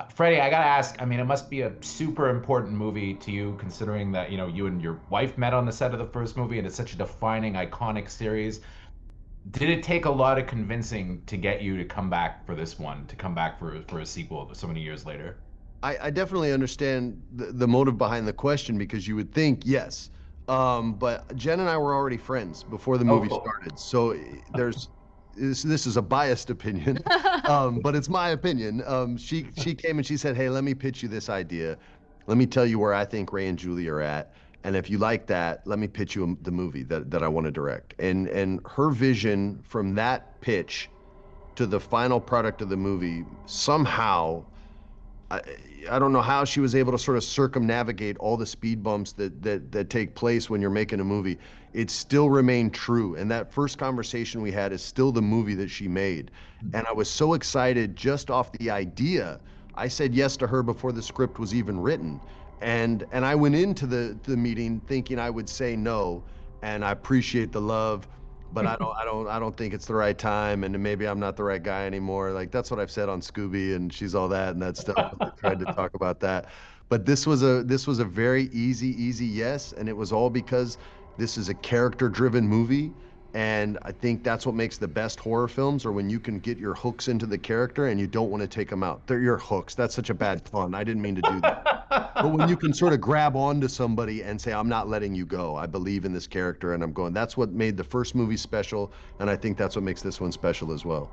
Freddie, I gotta ask, I mean, it must be a super important movie to you, considering that, you and your wife met on the set of the first movie, and it's such a defining, iconic series. Did it take a lot of convincing to get you to come back for this one, to come back for a sequel so many years later? I definitely understand the motive behind the question because you would think yes. But Jen and I were already friends before the Oh, movie cool. started. So there's this is a biased opinion, but it's my opinion. She came and she said, "Hey, let me pitch you this idea. Let me tell you where I think Ray and Julie are at, and if you like that, let me pitch you the movie that I want to direct." And her vision from that pitch to the final product of the movie somehow I, I don't know how she was able to sort of circumnavigate all the speed bumps that take place when you're making a movie. It still remained true. And that first conversation we had is still the movie that she made. And I was so excited just off the idea. I said yes to her before the script was even written. And I went into the meeting thinking I would say no. And I appreciate the love, but I don't think it's the right time, and maybe I'm not the right guy anymore. Like that's what I've said on Scooby, and she's all that and that stuff. I tried to talk about that, but this was a very easy yes, and it was all because this is a character-driven movie, and I think that's what makes the best horror films, or when you can get your hooks into the character and you don't want to take them out. They're your hooks. That's such a bad pun. I didn't mean to do that. But when you can sort of grab onto somebody and say, I'm not letting you go. I believe in this character and I'm going. That's what made the first movie special. And I think that's what makes this one special as well.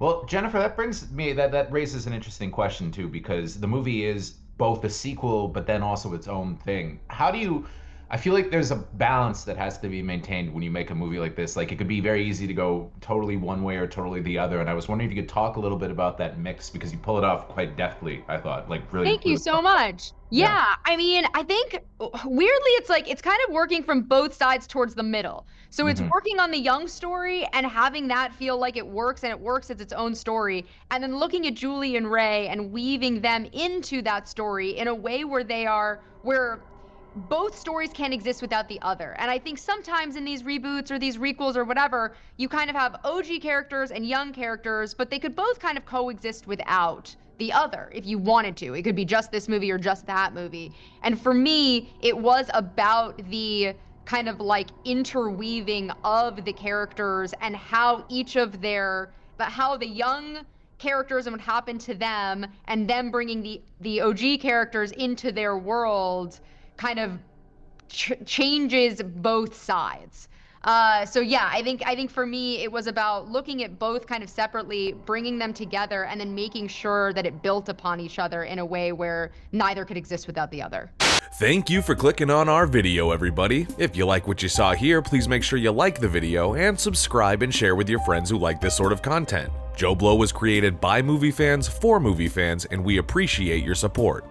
Well, Jennifer, that raises an interesting question too, because the movie is both a sequel but then also its own thing. How do you I feel like there's a balance that has to be maintained when you make a movie like this. Like it could be very easy to go totally one way or totally the other. And I was wondering if you could talk a little bit about that mix because you pull it off quite deftly, I thought. Like really, Thank you really so well. much. Yeah. Yeah, I mean, I think weirdly it's like it's kind of working from both sides towards the middle. So it's Hmm. working on the young story and having that feel like it works and it works as its own story. And then looking at Julie and Ray and weaving them into that story in a way where both stories can't exist without the other. And I think sometimes in these reboots or these requels or whatever, you kind of have OG characters and young characters, but they could both kind of coexist without the other if you wanted to. It could be just this movie or just that movie. And for me, it was about the kind of like interweaving of the characters and how each of how the young characters and what happened to them and them bringing the OG characters into their world kind of changes both sides. So yeah, I think for me it was about looking at both kind of separately, bringing them together, and then making sure that it built upon each other in a way where neither could exist without the other. Thank you for clicking on our video, everybody. If you like what you saw here, please make sure you like the video and subscribe and share with your friends who like this sort of content. JoBlo was created by movie fans for movie fans, and we appreciate your support.